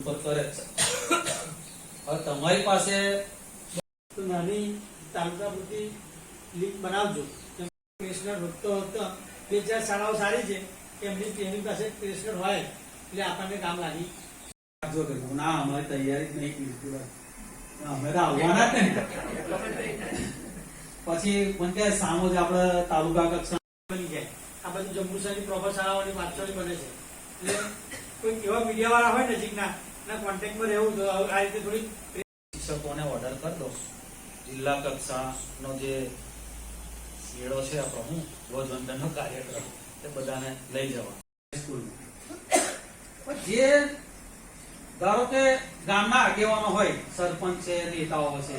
ઉપર કરે છે। હવે તમારી પાસે નાની તાલુકા પૂરતી લીગ બનાવજો। ક્રેશનર વધતો વધતો 2-4 શાળાઓ સારી છે, એમની પાસે ક્રેશનર હોય એટલે આપણને કામ લાગી જો કે ના અમારી તૈયારી જ નહીં કીધી, અમે તો આવવાના જ નહીં। પછી પણ કે સામો જ આપણે તાલુકા કક્ષા બની જાય। આ બધું જંબુસરની પ્રોપર શાળાઓની વાંચોળી બને છે, એટલે કોઈ એવા મીડિયા વાળા હોય નજીકના કોન્ટેક્ટમાં રહેવું તો આ રીતે થોડી શિક્ષકોને ઓર્ડર કરી દો, જિલ્લા કક્ષાનો જે શેડો છે આપણો હું ધ્વજવંદનનો કાર્યક્રમ તે બધાને લઈ જવા સ્કૂલમાં। જે ધારો કે ગામના આગેવાનો હોય, સરપંચ છે, નેતાઓ છે,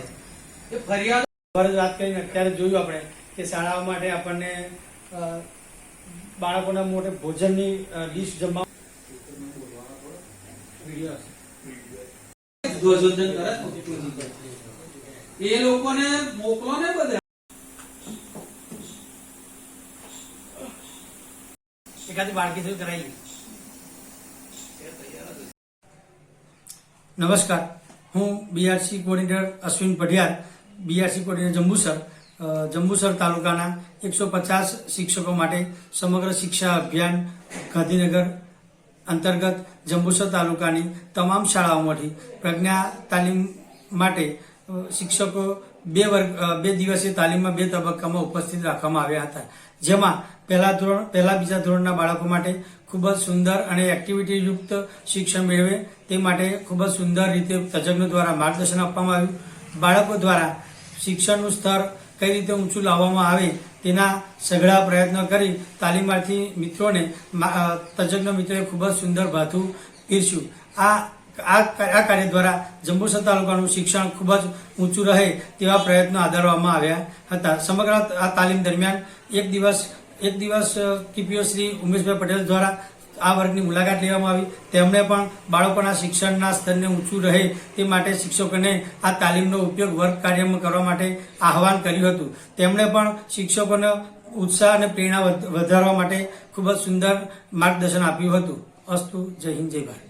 એ ફરિયાદ વાત કરીને અત્યારે જોયું આપણે કે શાળાઓ માટે આપણને બાળકોના મોટે ભોજનની ડીશ જમવા ધ્વજવંદન કરે એ લોકોને મોકલો ને બધા। એકાદી બાળકી સુધી કરાવી। નમસ્કાર, હું BRC coordinator Ashwin Padhiyar, BRC coordinator Jambusar તાલુકાના 150 શિક્ષકો માટે સમગ્ર શિક્ષા અભિયાન ગાંધીનગર અંતર્ગત જંબુસર તાલુકાની તમામ શાળાઓમાંથી પ્રજ્ઞા તાલીમ માટે શિક્ષકો 2 દિવસીય તાલીમમાં 2 તબક્કામાં ઉપસ્થિત રાખવામાં આવ્યા હતા, જેમાં પહેલા બીજા ધોરણના બાળકો માટે ખૂબ જ સુંદર અને એક્ટિવિટી યુક્ત શિક્ષણ મેળવે તે માટે ખૂબ જ સુંદર રીતે તજજ્ઞો દ્વારા માર્ગદર્શન આપવામાં આવ્યું। બાળકો દ્વારા શિક્ષણનું સ્તર કઈ રીતે ઊંચું લાવવામાં આવે તેના સઘળા પ્રયત્નો કરી તાલીમાર્થી મિત્રોને તજજ્ઞ મિત્રોએ ખૂબ જ સુંદર ભાથું પીરસ્યું। આ કાર્ય દ્વારા જંબુસર તાલુકાનું શિક્ષણ ખૂબ જ ઊંચું રહે તેવા પ્રયત્નો આદરવામાં આવ્યા હતા। સમગ્ર આ તાલીમ દરમિયાન એક દિવસ ટીપીઓ શ્રી ઉમેશભાઈ પટેલ દ્વારા આ વર્ગની મુલાકાત લેવામાં આવી। તેમણે પણ બાળકોના શિક્ષણના સ્તરને ઊંચું રહે તે માટે શિક્ષકોને આ તાલીમનો ઉપયોગ વર્ગ કાર્યમાં કરવા માટે આહવાન કર્યું હતું। તેમણે પણ શિક્ષકોને ઉત્સાહ અને પ્રેરણા વધારવા માટે ખૂબ જ સુંદર માર્ગદર્શન આપ્યું હતું। અસ્તુ, જય હિન્દ, જય ભારત।